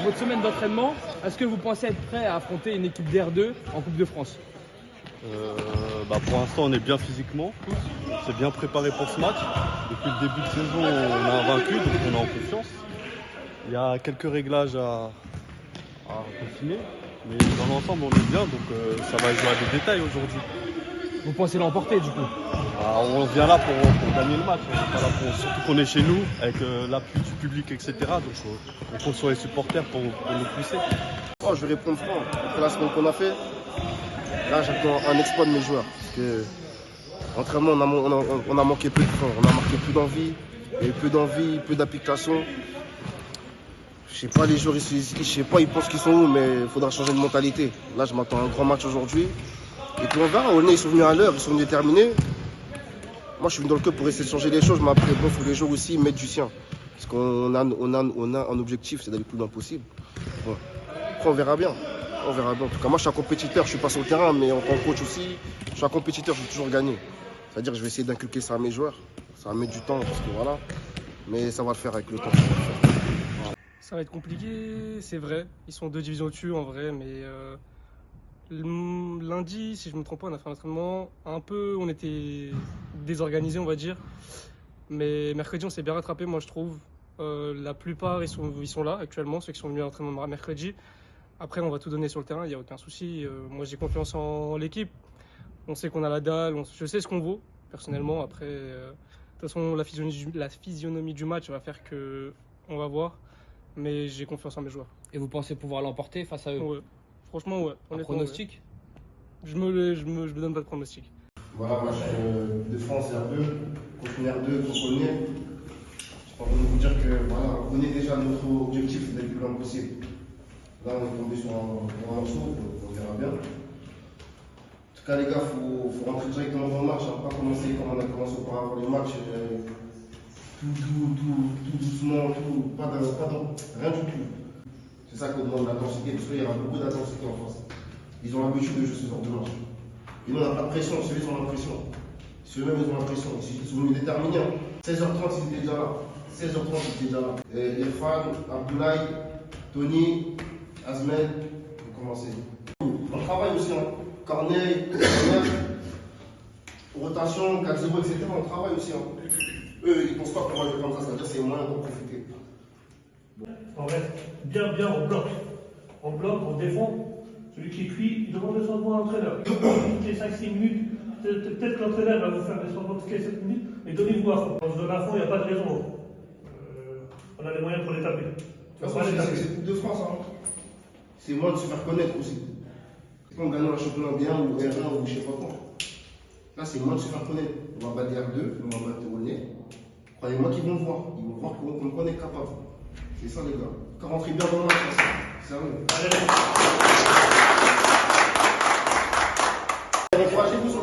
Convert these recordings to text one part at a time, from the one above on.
votre semaine d'entraînement, est-ce que vous pensez être prêt à affronter une équipe d'R2 en Coupe de France? Pour l'instant, on est bien physiquement. On s'est bien préparé pour ce match. Depuis le début de saison, on a vaincu, donc on est en confiance. Il y a quelques réglages à peaufiner, mais dans l'ensemble, on est bien, donc ça va jouer à des détails aujourd'hui. Vous pensez l'emporter du coup? On vient là pour gagner le match. On est pas là surtout qu'on est chez nous, avec l'appui du public, etc. Donc on compte sur les supporters pour nous pousser. Je vais répondre franc. Après la semaine qu'on a fait, là j'attends un exploit de mes joueurs. Parce que l'entraînement, on a manqué peu de temps, on a marqué plus d'envie, il y a eu peu d'envie, peu d'application. Je sais pas, les joueurs ici, je sais pas, ils pensent qu'ils sont où, mais il faudra changer de mentalité. Là, je m'attends à un grand match aujourd'hui. Et puis on verra, Aulnay, ils sont venus à l'heure, ils sont venus terminer. Moi, je suis venu dans le club pour essayer de changer les choses, mais après, il faut les joueurs aussi mettre du sien. Parce qu'on a un objectif, c'est d'aller le plus loin possible. Bon. Après, on verra bien. On verra bien. En tout cas, moi, je suis un compétiteur, je suis pas sur le terrain, mais en tant que coach aussi, je suis un compétiteur, je veux toujours gagner. C'est-à-dire que je vais essayer d'inculquer ça à mes joueurs. Ça va mettre du temps, parce que voilà. Mais ça va le faire avec le temps. Ça va être compliqué, c'est vrai. Ils sont 2 divisions au-dessus en vrai, mais lundi, si je ne me trompe pas, on a fait un entraînement un peu, on était désorganisé, on va dire. Mais mercredi, on s'est bien rattrapé, moi je trouve. La plupart, ils sont là actuellement, ceux qui sont venus à l'entraînement mercredi. Après, on va tout donner sur le terrain, il n'y a aucun souci. Moi, j'ai confiance en l'équipe. On sait qu'on a la dalle, je sais ce qu'on vaut, personnellement. Après, de toute façon, la physionomie du match va faire qu'on va voir. Mais j'ai confiance en mes joueurs. Et vous pensez pouvoir l'emporter face à eux? Ouais. Franchement, ouais. Un pronostic? Ouais. Je me donne pas de pronostic. Voilà, match de France R2, contre R2, contre Aulnay. Je peux vous dire que voilà, on connaît déjà notre objectif, c'est d'aller le plus loin possible. Là, on est tombé sur un morceau, on verra bien. En tout cas, les gars, il faut rentrer directement dans le match, pas commencer comme on a commencé auparavant les matchs. Tout doucement, rien du tout. C'est ça qu'on demande l'intensité, parce qu'il y aura beaucoup d'intensité en France. Ils ont l'habitude de jouer ce genre de match. Et nous, on n'a pas de pression, ceux-là, ils ont la pression. Ceux-mêmes, ils ont la pression. Ils sont venus déterminés. 16h30, ils étaient déjà là. 16h30, ils étaient déjà là. Irfan, Abdoulaye, Tony, Azmel, on commencer. On travaille aussi, hein. Corneille, rotation, 4-0, etc. On travaille aussi. Hein. Eux, ils ne pensent pas qu'on va jouer comme ça, c'est-à-dire que c'est moyen pour profiter. On reste bien au bloc. On bloque, on défend. Celui qui est cuit, il demande le changement à l'entraîneur. Toutes les 5-6 minutes, peut-être que l'entraîneur va vous faire des changements toutes les 7 minutes, mais donnez-vous à fond. On se donne à fond, il n'y a pas de raison. On a les moyens pour l'établir. C'est Coupe de France. Hein. C'est moi de se faire connaître aussi. C'est comme gagner un championnat bien ou R1 ou je ne sais pas quoi. Là, c'est moi de se faire connaître. On va battre R2, on va battre Aulnay. Croyez-moi qu'ils vont le voir. Ils vont voir qu'on est capable. C'est ça, les gars. Quand rentrer bien dans le match, sérieux. Encouragez-vous sur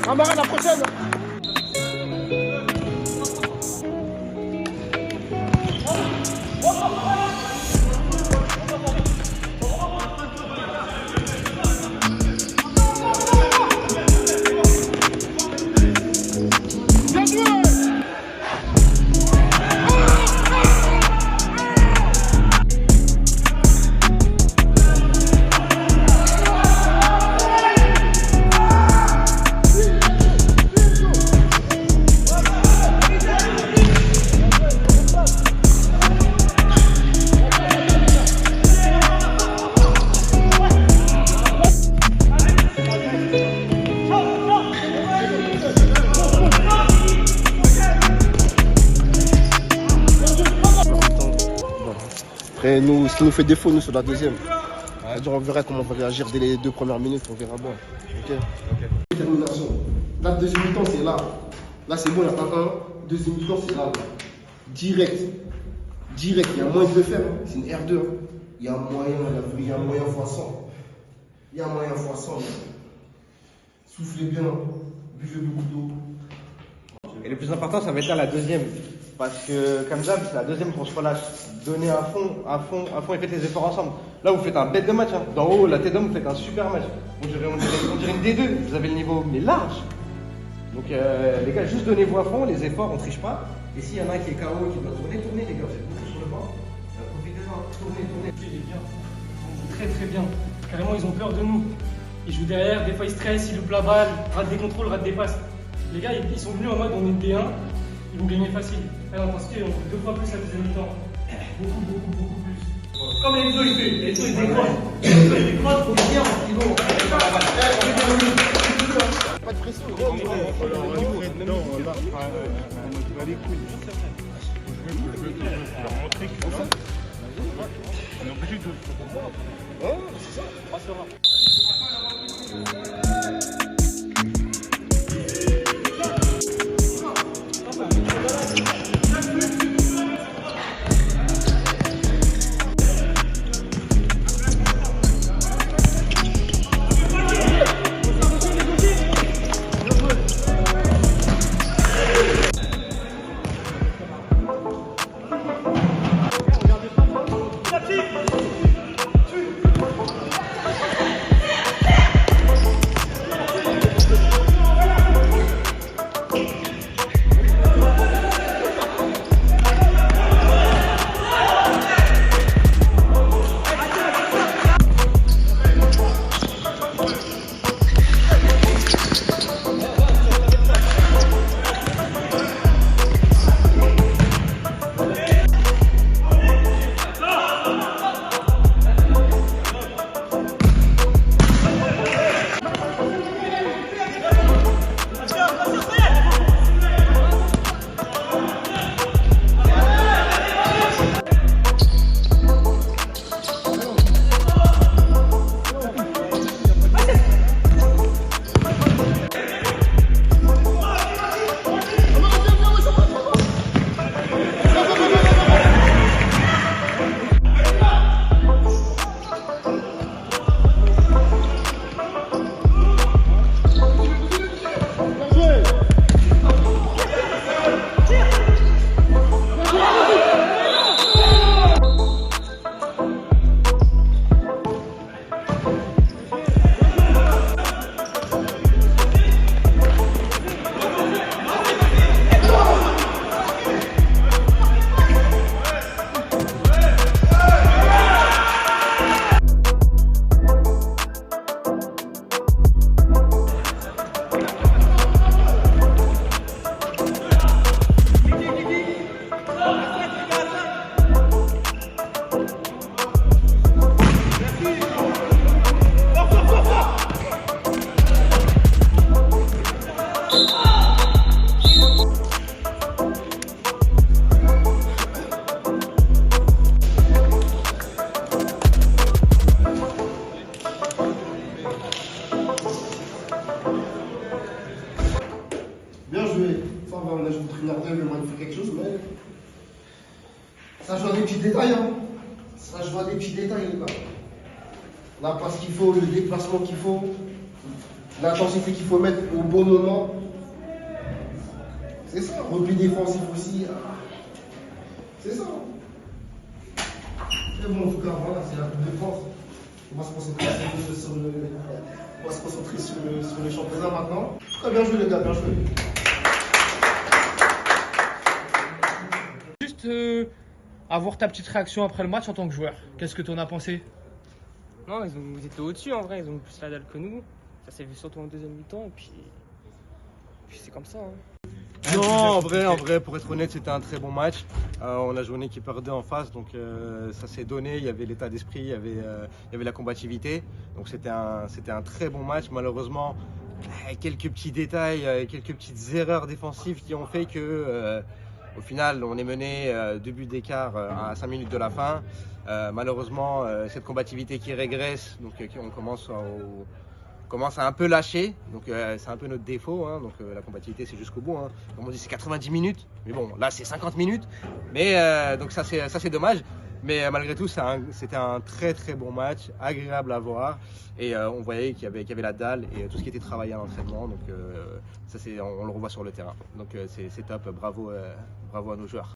Amara, la prochaine. Après, nous, ce qui nous fait défaut, nous, sur la deuxième. C'est-à-dire, on verra comment on va réagir dès les 2 premières minutes, on verra bien. Ok. Détermination. Là, le deuxième mi-temps, c'est là. Là, c'est bon, il y a 1-1. Deuxième mi-temps, c'est là. Direct. Direct. Il y a moyen de le faire. Hein. C'est une R2. Hein. Il y a moyen fois 100. Il y a moyen fois 100. Soufflez bien. Buvez beaucoup d'eau. Et le plus important, ça va être là la deuxième. Parce que, comme d'hab, c'est la deuxième qu'on se relâche. Donnez à fond et faites les efforts ensemble. Là, vous faites un bête de match. Hein. D'en haut, la tête d'homme, vous faites un super match. On dirait une D2. Vous avez le niveau, mais large. Donc, les gars, juste donnez-vous à fond, les efforts, on triche pas. Et s'il y en a un qui est KO, qui doit tourner, tournez, les gars. Vous êtes beaucoup sur le banc. Profitez-en, tournez. Il est bien. Ils jouent très très bien. Carrément, ils ont peur de nous. Ils jouent derrière, des fois ils stressent, ils loupent la balle, ratent des contrôles, ratent des passes. Les gars, ils sont venus en mode on est D1, ils vont gagner facile. À l'intensité, on fait 2 fois plus la deuxième mi-temps. Beaucoup plus. Comme Enzo il fait, Enzo il décroche. Enzo il décroche, faut bien, ils vont. Pas de pression. joué. Enfin, on a joué contre une R2, le moins il fait quelque chose, mais. Ça joue à des petits détails, hein. Ça joue à des petits détails, les gars. On n'a pas ce qu'il faut, le déplacement qu'il faut, l'intensité qu'il faut mettre au bon moment. C'est ça, repli défensif aussi. C'est ça. Mais bon, en tout cas, voilà, c'est la Coupe de France. On va se concentrer sur le championnat maintenant. Très bien joué, les gars, bien joué. Juste avoir ta petite réaction après le match en tant que joueur. Qu'est-ce que tu en as pensé? Non, ils étaient au-dessus en vrai, ils ont plus la dalle que nous. Ça s'est vu surtout en deuxième mi-temps et puis c'est comme ça. Hein. Non, en vrai, pour être honnête, c'était un très bon match. On a joué une équipe R2 en face, donc ça s'est donné. Il y avait l'état d'esprit, il y avait la combativité. Donc c'était un très bon match. Malheureusement, quelques petits détails, quelques petites erreurs défensives qui ont fait que, au final, on est mené 2 buts d'écart à 5 minutes de la fin. Malheureusement, cette combativité qui régresse, donc on commence à un peu lâcher, donc c'est un peu notre défaut, hein. Donc la combativité c'est jusqu'au bout, hein. Comme on dit c'est 90 minutes, mais bon là c'est 50 minutes, mais donc ça c'est dommage, mais malgré tout c'était un très très bon match, agréable à voir, et on voyait qu'il y avait la dalle et tout ce qui était travaillé à l'entraînement, donc ça on le revoit sur le terrain, donc c'est top, bravo à nos joueurs.